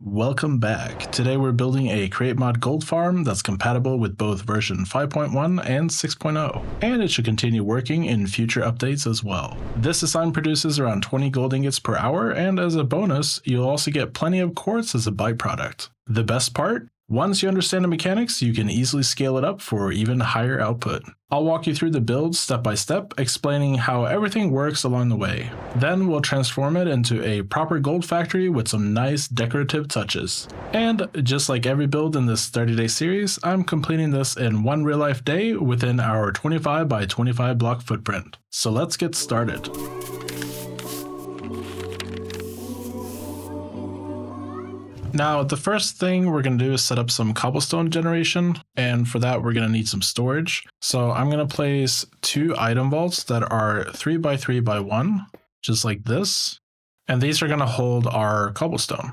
Welcome back. Today we're building a Create Mod gold farm that's compatible with both version 5.1 and 6.0, and it should continue working in future updates as well. This design produces around 20 gold ingots per hour, and as a bonus, you'll also get plenty of quartz as a byproduct. The best part? Once you understand the mechanics, you can easily scale it up for even higher output. I'll walk you through the build step by step, explaining how everything works along the way. Then we'll transform it into a proper gold factory with some nice decorative touches. And just like every build in this 30-day series, I'm completing this in one real-life day within our 25 by 25 block footprint. So let's get started. Now, the first thing we're going to do is set up some cobblestone generation, and for that we're going to need some storage. So I'm going to place two item vaults that are 3 by 3 by 1, just like this, and these are going to hold our cobblestone.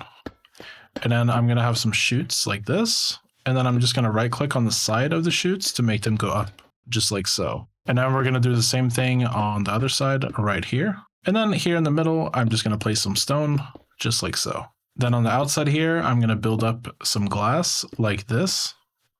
And then I'm going to have some chutes like this, and then I'm just going to right click on the side of the chutes to make them go up, just like so. And then we're going to do the same thing on the other side right here. And then here in the middle, I'm just going to place some stone, just like so. Then on the outside here, I'm going to build up some glass like this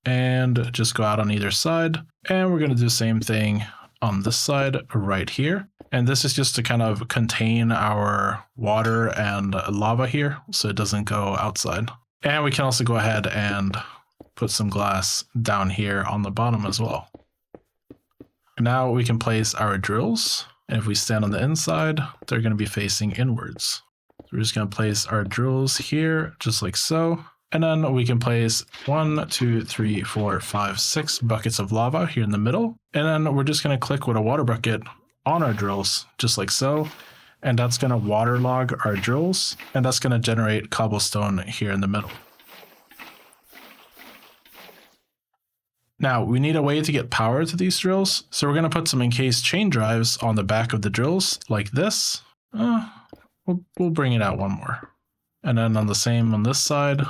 and just go out on either side. And we're going to do the same thing on this side right here. And this is just to kind of contain our water and lava here so it doesn't go outside. And we can also go ahead and put some glass down here on the bottom as well. Now we can place our drills. And if we stand on the inside, they're going to be facing inwards. We're just going to place our drills here, just like so. And then we can place 1, 2, 3, 4, 5, 6 buckets of lava here in the middle. And then we're just going to click with a water bucket on our drills, just like so. And that's going to waterlog our drills. And that's going to generate cobblestone here in the middle. Now, we need a way to get power to these drills. So we're going to put some encased chain drives on the back of the drills, like this. We'll bring it out one more. And then on the same on this side,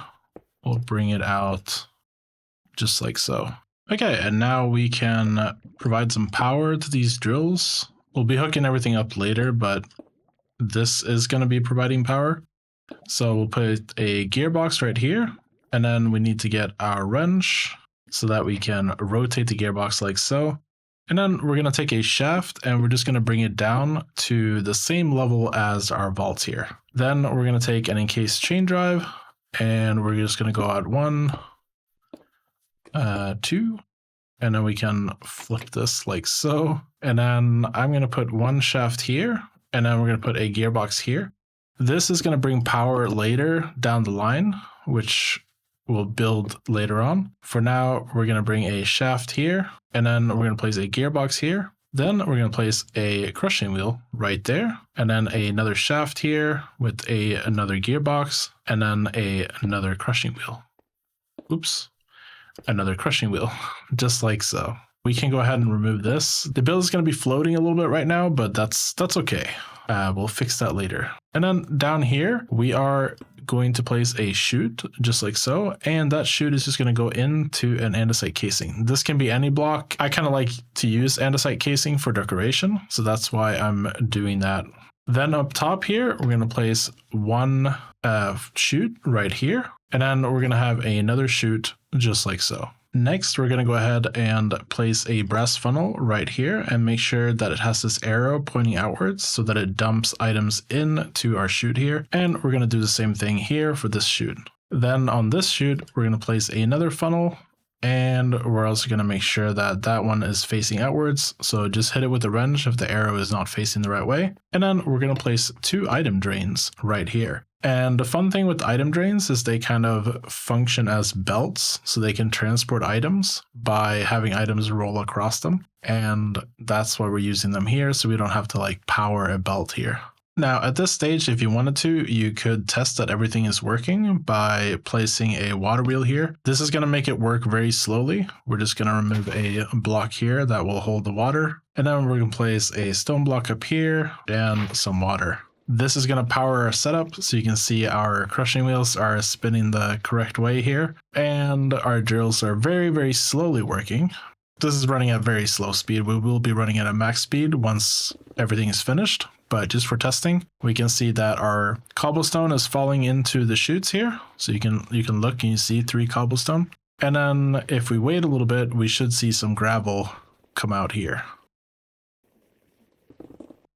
we'll bring it out just like so. Okay, and now we can provide some power to these drills. We'll be hooking everything up later, but this is going to be providing power. So we'll put a gearbox right here, and then we need to get our wrench so that we can rotate the gearbox like so. And then we're going to take a shaft and we're just going to bring it down to the same level as our vaults here. Then we're going to take an encased chain drive and we're just going to go out 1, 2, and then we can flip this like so. And then I'm going to put one shaft here and then we're going to put a gearbox here. This is going to bring power later down the line, which we'll build later on. For now, we're going to bring a shaft here, and then we're going to place a gearbox here. Then we're going to place a crushing wheel right there, and then another shaft here with another gearbox, and then another crushing wheel. Oops, another crushing wheel, just like so. We can go ahead and remove this. The build is going to be floating a little bit right now, but that's okay. We'll fix that later. And then down here, we are going to place a chute just like so, and that chute is just going to go into an andesite casing. This can be any block. I kind of like to use andesite casing for decoration, so that's why I'm doing that. Then up top here, we're going to place one chute right here, and then we're going to have another chute just like so. Next, we're going to go ahead and place a brass funnel right here and make sure that it has this arrow pointing outwards so that it dumps items into our chute here. And we're going to do the same thing here for this chute. Then on this chute, we're going to place another funnel, and we're also going to make sure that that one is facing outwards. So just hit it with the wrench if the arrow is not facing the right way. And then we're going to place 2 item drains right here. And the fun thing with item drains is they kind of function as belts, so they can transport items by having items roll across them. And that's why we're using them here, so we don't have to like power a belt here. Now at this stage, if you wanted to, you could test that everything is working by placing a water wheel here. This is going to make it work very slowly. We're just going to remove a block here that will hold the water. And then we're going to place a stone block up here and some water. This is going to power our setup, so you can see our crushing wheels are spinning the correct way here, and our drills are very, very slowly working. This is running at very slow speed. We will be running at a max speed once everything is finished. But just for testing, we can see that our cobblestone is falling into the chutes here. So you can look and you see 3 cobblestone. And then if we wait a little bit, we should see some gravel come out here.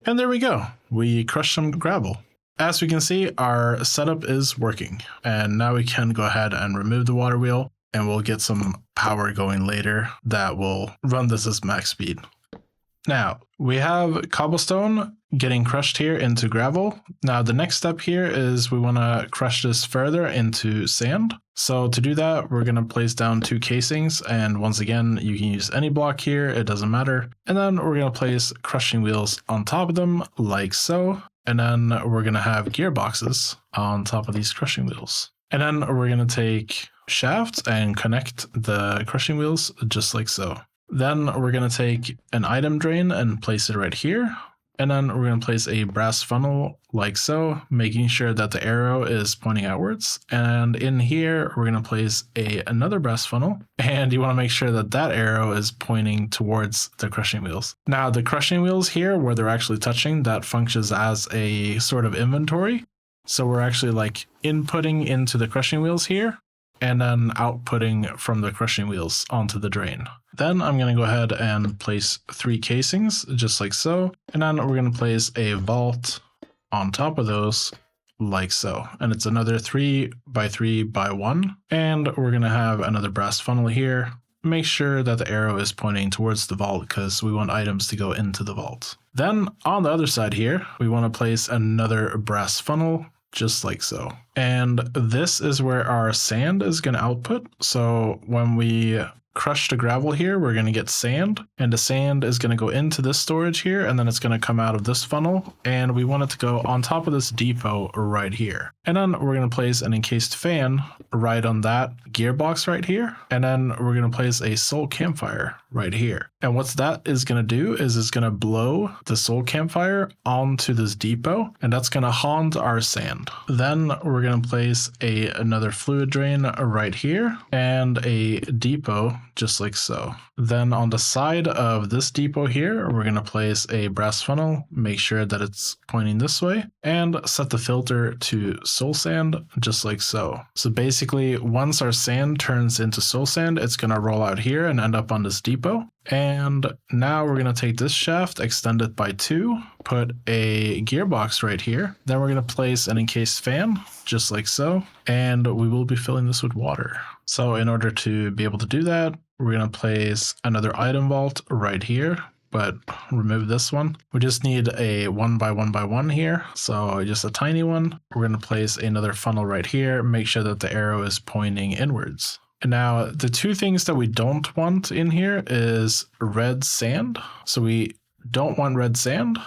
And there we go. We crushed some gravel. As we can see, our setup is working. And now we can go ahead and remove the water wheel, and we'll get some power going later that will run this as max speed. Now, we have cobblestone getting crushed here into gravel. Now, the next step here is we want to crush this further into sand. So to do that, we're going to place down 2 casings. And once again, you can use any block here. It doesn't matter. And then we're going to place crushing wheels on top of them like so. And then we're going to have gearboxes on top of these crushing wheels. And then we're going to take shafts and connect the crushing wheels just like so. Then we're going to take an item drain and place it right here. And then we're going to place a brass funnel like so, making sure that the arrow is pointing outwards. And in here, we're going to place another brass funnel. And you want to make sure that that arrow is pointing towards the crushing wheels. Now, the crushing wheels here, where they're actually touching, that functions as a sort of inventory. So we're actually like inputting into the crushing wheels here, and then outputting from the crushing wheels onto the drain. Then I'm going to go ahead and place 3 casings just like so. And then we're going to place a vault on top of those like so. And it's another 3 by 3 by 1. And we're going to have another brass funnel here. Make sure that the arrow is pointing towards the vault because we want items to go into the vault. Then on the other side here, we want to place another brass funnel just like so. And this is where our sand is going to output. So when we crush the gravel here, we're going to get sand, and the sand is going to go into this storage here, and then it's going to come out of this funnel, and we want it to go on top of this depot right here. And then we're going to place an encased fan right on that gearbox right here, and then we're going to place a soul campfire right here. And what that is going to do is it's going to blow the soul campfire onto this depot, and that's going to haunt our sand. Then we're going to place another fluid drain right here and a depot just like so. Then on the side of this depot here, we're going to place a brass funnel, make sure that it's pointing this way, and set the filter to soul sand just like so. So basically, once our sand turns into soul sand, it's going to roll out here and end up on this depot. And now we're going to take this shaft, extend it by 2, put a gearbox right here. Then we're going to place an encased fan just like so, and we will be filling this with water. So in order to be able to do that, we're going to place another item vault right here, but remove this one. We just need a 1 by 1 by 1 here. So just a tiny one. We're going to place another funnel right here. Make sure that the arrow is pointing inwards. And now the 2 things that we don't want in here is red sand. So we don't want red sand.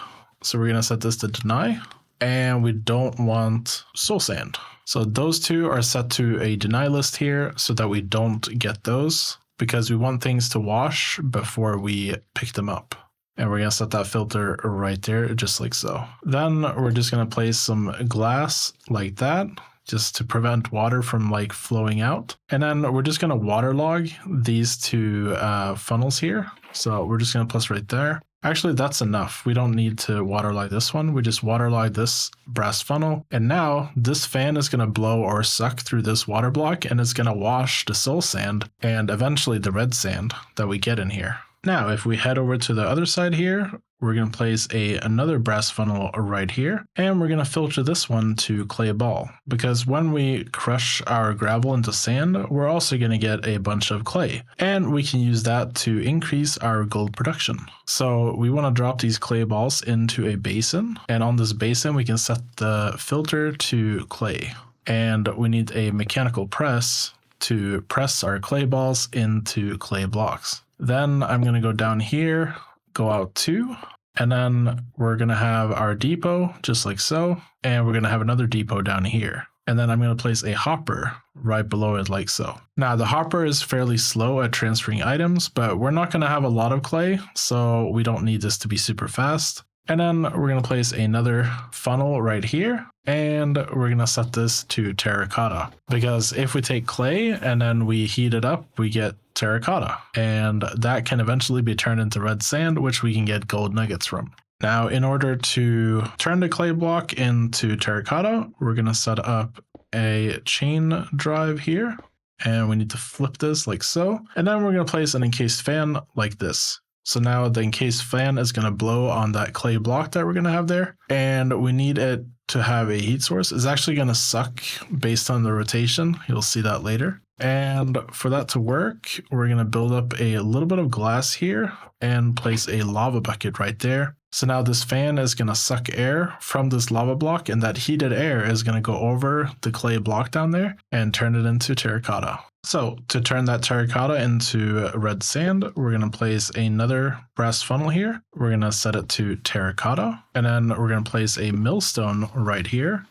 So we're going to set this to deny. And we don't want soul sand. So those 2 are set to a deny list here so that we don't get those, because we want things to wash before we pick them up. And we're going to set that filter right there, just like so. Then we're just going to place some glass like that, just to prevent water from like flowing out. And then we're just going to waterlog these 2 funnels here. So we're just going to place right there. Actually, that's enough. We don't need to waterlog this one. We just waterlog this brass funnel. And now this fan is going to blow or suck through this water block, and it's going to wash the soul sand and eventually the red sand that we get in here. Now, if we head over to the other side here, we're going to place another brass funnel right here, and we're going to filter this one to clay ball, because when we crush our gravel into sand, we're also going to get a bunch of clay, and we can use that to increase our gold production. So we want to drop these clay balls into a basin, and on this basin, we can set the filter to clay, and we need a mechanical press to press our clay balls into clay blocks. Then I'm going to go down here, go out 2, and then we're going to have our depot just like so, and we're going to have another depot down here. And then I'm going to place a hopper right below it like so. Now the hopper is fairly slow at transferring items, but we're not going to have a lot of clay, so we don't need this to be super fast. And then we're going to place another funnel right here. And we're going to set this to terracotta. Because if we take clay and then we heat it up, we get terracotta. And that can eventually be turned into red sand, which we can get gold nuggets from. Now, in order to turn the clay block into terracotta, we're going to set up a chain drive here. And we need to flip this like so. And then we're going to place an encased fan like this. So now the encased fan is going to blow on that clay block that we're going to have there. And we need it to have a heat source. It's actually going to suck based on the rotation. You'll see that later. And for that to work, we're going to build up a little bit of glass here and place a lava bucket right there. So now this fan is going to suck air from this lava block, and that heated air is going to go over the clay block down there and turn it into terracotta. So to turn that terracotta into red sand, we're going to place another brass funnel here. We're going to set it to terracotta, and then we're going to place a millstone right here.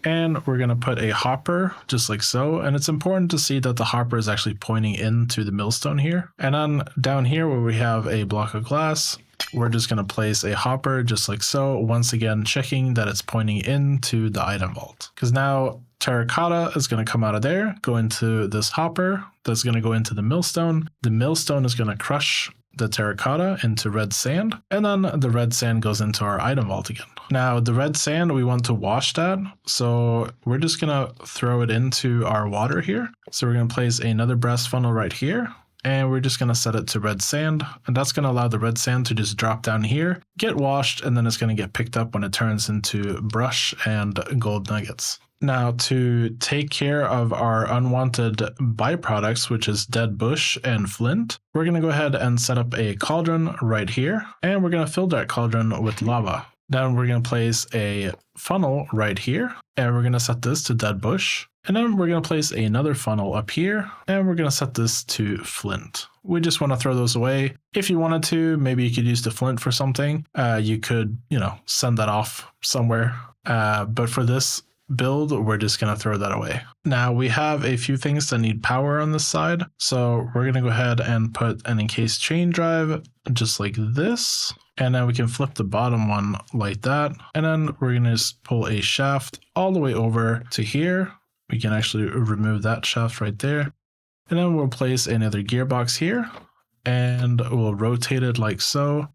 And we're going to put a hopper just like so. And it's important to see that the hopper is actually pointing into the millstone here. And then down here where we have a block of glass, we're just going to place a hopper just like so. Once again, checking that it's pointing into the item vault. Because now terracotta is going to come out of there, go into this hopper. That's going to go into the millstone. The millstone is going to crush the terracotta into red sand, and then the red sand goes into our item vault again. Now the red sand, we want to wash that, so we're just gonna throw it into our water here. So we're gonna place another brass funnel right here, and we're just gonna set it to red sand, and that's gonna allow the red sand to just drop down here, get washed, and then it's gonna get picked up when it turns into brush and gold nuggets. Now, to take care of our unwanted byproducts, which is dead bush and flint, we're going to go ahead and set up a cauldron right here, and we're going to fill that cauldron with lava. Then we're going to place a funnel right here, and we're going to set this to dead bush. And then we're going to place another funnel up here, and we're going to set this to flint. We just want to throw those away. If you wanted to, maybe you could use the flint for something. You could, send that off somewhere. But for this build, we're just going to throw that away. Now we have a few things that need power on this side. So we're going to go ahead and put an encased chain drive just like this. And then we can flip the bottom one like that. And then we're going to just pull a shaft all the way over to here. We can actually remove that shaft right there. And then we'll place another gearbox here and we'll rotate it like so.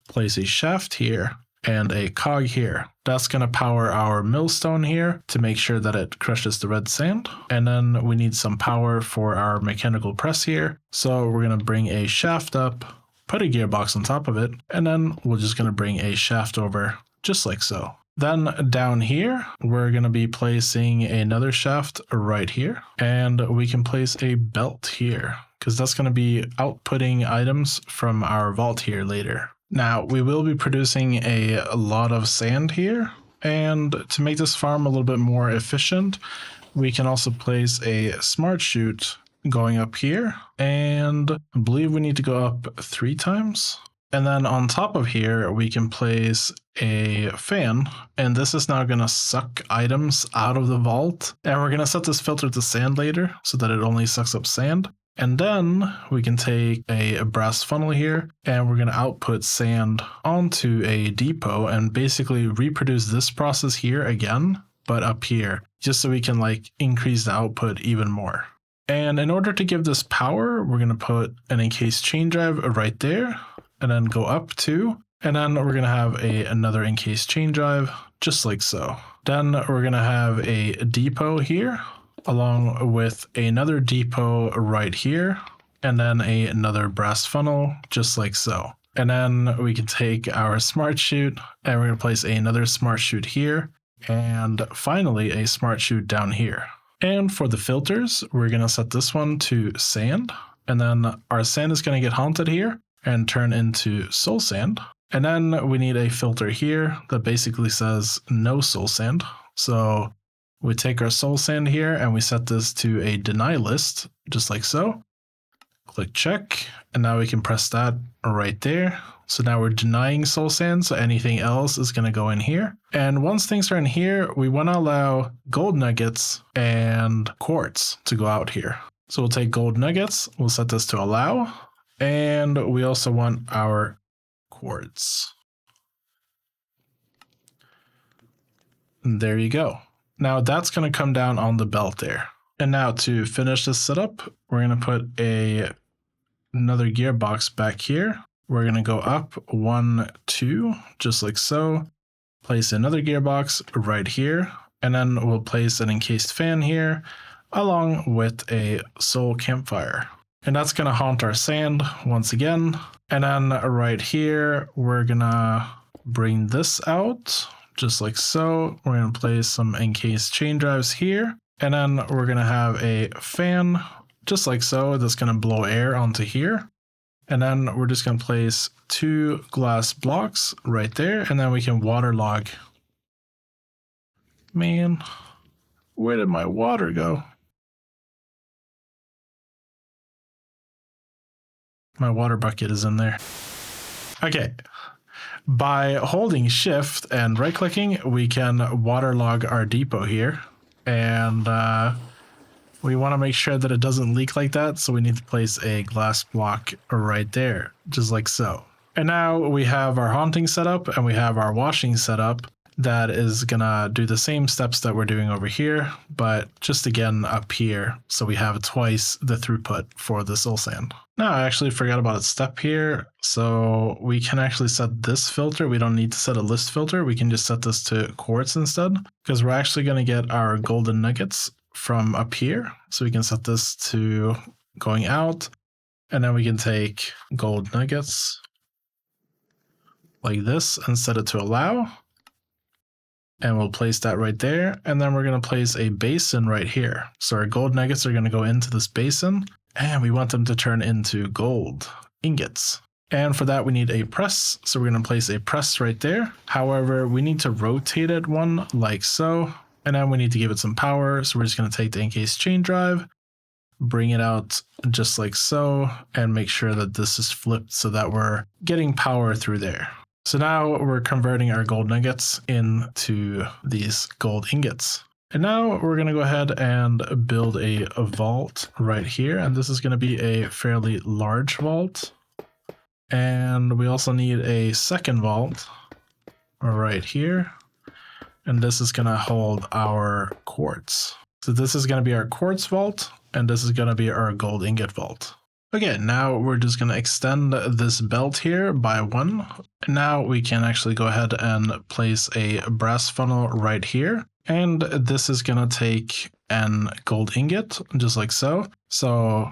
Place a shaft here and a cog here. That's going to power our millstone here to make sure that it crushes the red sand. And then we need some power for our mechanical press here. So we're going to bring a shaft up, put a gearbox on top of it, and then we're just going to bring a shaft over just like so. Then down here, we're going to be placing another shaft right here. And we can place a belt here because that's going to be outputting items from our vault here later. Now, we will be producing a lot of sand here, and to make this farm a little bit more efficient, we can also place a smart chute going up here, and I believe we need to go up 3 times. And then on top of here, we can place a fan, and this is now going to suck items out of the vault, and we're going to set this filter to sand later so that it only sucks up sand. And then we can take a brass funnel here and we're going to output sand onto a depot and basically reproduce this process here again, but up here, just so we can increase the output even more. And in order to give this power, we're going to put an encased chain drive right there and then go up 2. And then we're going to have another encased chain drive just like so. Then we're going to have a depot here, along with another depot right here, and then another brass funnel, just like so. And then we can take our smart chute, and we're going to place another smart chute here, and finally a smart chute down here. And for the filters, we're going to set this one to sand, and then our sand is going to get haunted here and turn into soul sand. And then we need a filter here that basically says no soul sand. So we take our soul sand here and we set this to a deny list, just like so. Click check, and now we can press that right there. So now we're denying soul sand, so anything else is going to go in here. And once things are in here, we want to allow gold nuggets and quartz to go out here. So we'll take gold nuggets, we'll set this to allow, and we also want our quartz. And there you go. Now that's going to come down on the belt there. And now to finish this setup, we're going to put another gearbox back here. We're going to go up 1, 2, just like so. Place another gearbox right here. And then we'll place an encased fan here, along with a soul campfire. And that's going to haunt our sand once again. And then right here, we're going to bring this out, just like so. We're going to place some encased chain drives here. And then we're going to have a fan, just like so, that's going to blow air onto here. And then we're just going to place 2 glass blocks right there. And then we can waterlog. Man, where did my water go? My water bucket is in there. Okay. By holding shift and right clicking, we can waterlog our depot here. And we want to make sure that it doesn't leak like that. So we need to place a glass block right there, just like so. And now we have our haunting setup and we have our washing setup. That is gonna do the same steps that we're doing over here, but just again up here, so we have twice the throughput for the soul sand. Now I actually forgot about a step here, so we can actually set this filter. We don't need to set a list filter. We can just set this to quartz instead, because we're actually gonna get our golden nuggets from up here. So we can set this to going out, and then we can take gold nuggets like this and set it to allow. And we'll place that right there. And then we're going to place a basin right here. So our gold nuggets are going to go into this basin. And we want them to turn into gold ingots. And for that, we need a press. So we're going to place a press right there. However, we need to rotate it one like so. And then we need to give it some power. So we're just going to take the encased chain drive, bring it out just like so, and make sure that this is flipped so that we're getting power through there. So now we're converting our gold nuggets into these gold ingots. And now we're going to go ahead and build a vault right here. And this is going to be a fairly large vault. And we also need a second vault right here. And this is going to hold our quartz. So this is going to be our quartz vault. And this is going to be our gold ingot vault. Okay, now we're just going to extend this belt here by 1. Now we can actually go ahead and place a brass funnel right here. And this is going to take an gold ingot, just like so. So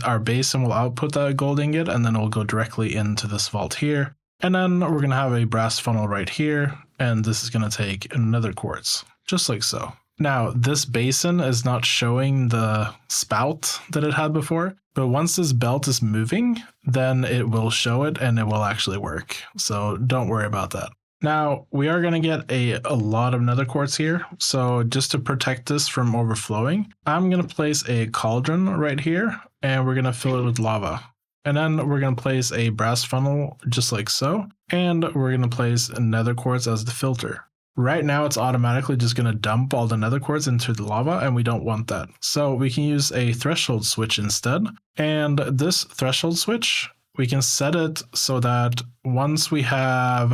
our basin will output that gold ingot, and then it will go directly into this vault here. And then we're going to have a brass funnel right here. And this is going to take another quartz, just like so. Now, this basin is not showing the spout that it had before, but once this belt is moving, then it will show it and it will actually work. So don't worry about that. Now, we are going to get a lot of nether quartz here. So just to protect this from overflowing, I'm going to place a cauldron right here and we're going to fill it with lava. And then we're going to place a brass funnel just like so. And we're going to place nether quartz as the filter. Right now, it's automatically just going to dump all the nether quartz into the lava, and we don't want that. So we can use a threshold switch instead. And this threshold switch, we can set it so that once we have,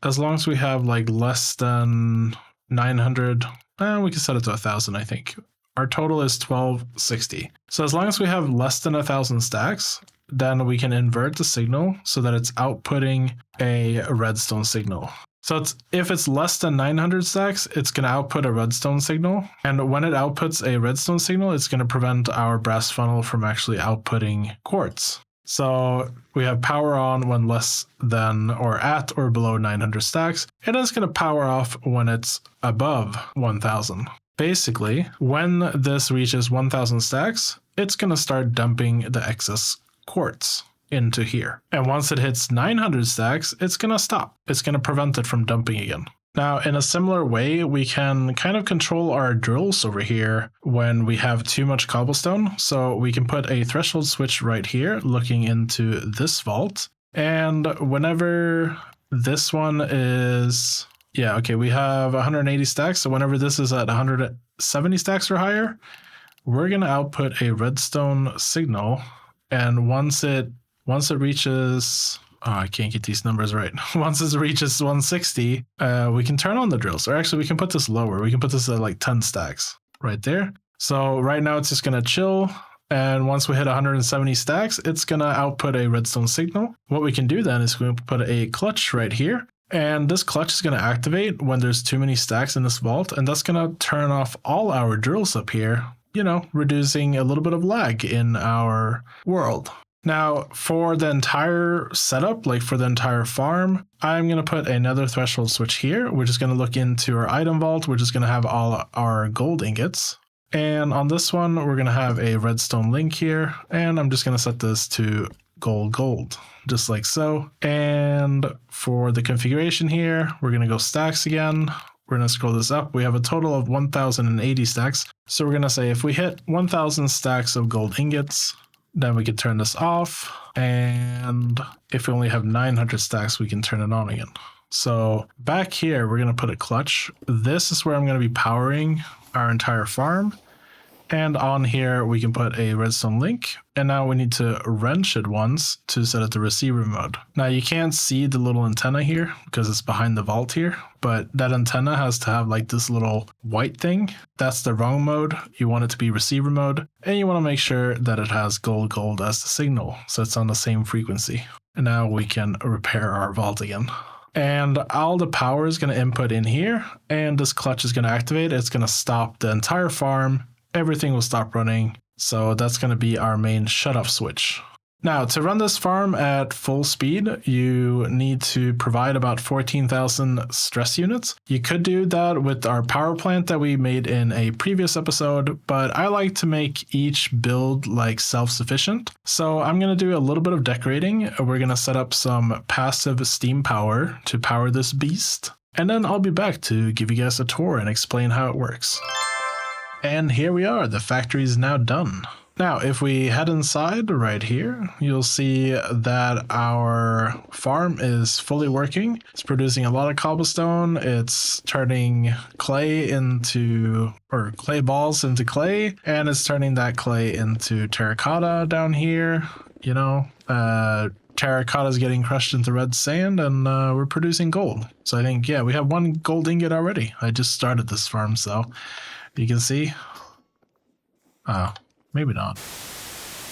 as long as we have like less than 900, we can set it to 1,000, I think. Our total is 1260. So as long as we have less than 1,000 stacks, then we can invert the signal so that it's outputting a redstone signal. So if it's less than 900 stacks, it's going to output a redstone signal. And when it outputs a redstone signal, it's going to prevent our brass funnel from actually outputting quartz. So we have power on when less than or at or below 900 stacks. And it's going to power off when it's above 1,000. Basically, when this reaches 1,000 stacks, it's going to start dumping the excess quartz into here. And once it hits 900 stacks, it's going to stop. It's going to prevent it from dumping again. Now, in a similar way, we can kind of control our drills over here when we have too much cobblestone. So we can put a threshold switch right here looking into this vault. And whenever this one is, we have 180 stacks. So whenever this is at 170 stacks or higher, we're going to output a redstone signal. And once it reaches Oh, I can't get these numbers right. Once it reaches 160, we can turn on the drills. Or actually, we can put this lower. We can put this at like 10 stacks right there. So right now it's just going to chill. And once we hit 170 stacks, it's going to output a redstone signal. What we can do then is we can put a clutch right here. And this clutch is going to activate when there's too many stacks in this vault. And that's going to turn off all our drills up here, you know, reducing a little bit of lag in our world. Now, for the entire setup, like for the entire farm, I'm going to put another threshold switch here. We're just going to look into our item vault. We're just going to have all our gold ingots. And on this one, we're going to have a redstone link here. And I'm just going to set this to gold, just like so. And for the configuration here, we're going to go stacks again. We're going to scroll this up. We have a total of 1,080 stacks. So we're going to say if we hit 1,000 stacks of gold ingots, then we can turn this off. And if we only have 900 stacks, we can turn it on again. So back here, we're going to put a clutch. This is where I'm going to be powering our entire farm. And on here, we can put a redstone link. And now we need to wrench it once to set it to receiver mode. Now you can't see the little antenna here because it's behind the vault here. But that antenna has to have like this little white thing. That's the wrong mode. You want it to be receiver mode. And you want to make sure that it has gold as the signal. So it's on the same frequency. And now we can repair our vault again. And all the power is going to input in here. And this clutch is going to activate. It's going to stop the entire farm. Everything will stop running. So that's going to be our main shut-off switch. Now, to run this farm at full speed, you need to provide about 14,000 stress units. You could do that with our power plant that we made in a previous episode, but I like to make each build like self-sufficient. So I'm going to do a little bit of decorating. We're going to set up some passive steam power to power this beast. And then I'll be back to give you guys a tour and explain how it works. And here we are, the factory is now done. Now, if we head inside right here, you'll see that our farm is fully working. It's producing a lot of cobblestone. It's turning clay balls into clay, and it's turning that clay into terracotta down here. You know, terracotta is getting crushed into red sand, and we're producing gold. So I think, yeah, we have one gold ingot already. I just started this farm, so you can see. Maybe not.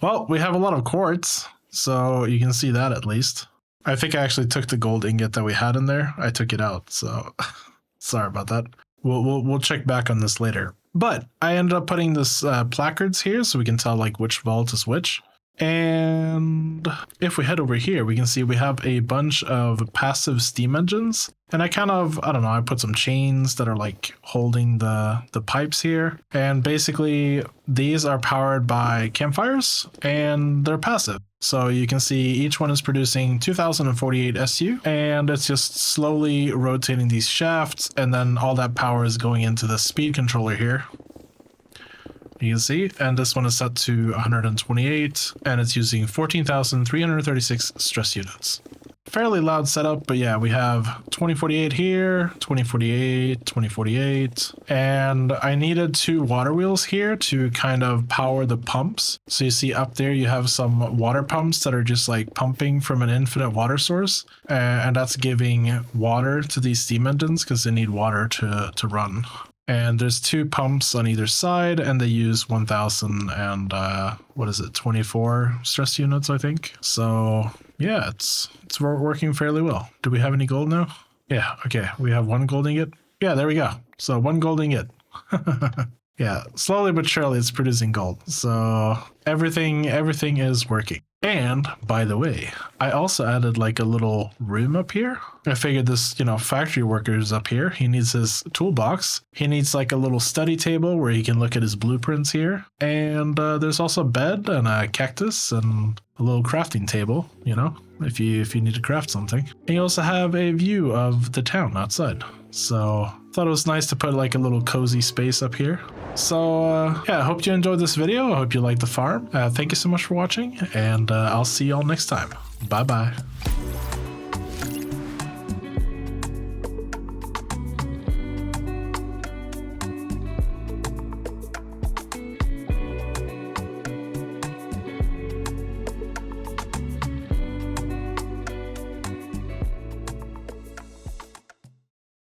Well, we have a lot of quartz, so you can see that at least. I think I actually took the gold ingot that we had in there. I took it out, so sorry about that. We'll check back on this later. But I ended up putting this placards here so we can tell like which vault is which. And if we head over here, we can see we have a bunch of passive steam engines. And I put some chains that are like holding the pipes here. And basically these are powered by campfires and they're passive. So you can see each one is producing 2048 SU, and it's just slowly rotating these shafts. And then all that power is going into the speed controller here. You can see, and this one is set to 128, and it's using 14,336 stress units. Fairly loud setup, but yeah, we have 2048 here, 2048, 2048, and I needed 2 water wheels here to kind of power the pumps. So you see up there, you have some water pumps that are just like pumping from an infinite water source, and that's giving water to these steam engines because they need water to run. And there's 2 pumps on either side, and they use 1,000 and 24 stress units, I think. So yeah, it's working fairly well. Do we have any gold now? Yeah, okay, we have 1 gold ingot. Yeah, there we go. So 1 gold ingot. Yeah, slowly but surely it's producing gold. So everything is working. And by the way, I also added like a little room up here. I figured this, factory worker is up here. He needs his toolbox. He needs like a little study table where he can look at his blueprints here. And there's also a bed and a cactus and a little crafting table, if you need to craft something. And you also have a view of the town outside. So thought it was nice to put like a little cozy space up here. So yeah, I hope you enjoyed this video. I hope you liked the farm. Thank you so much for watching, and I'll see you all next time. Bye bye.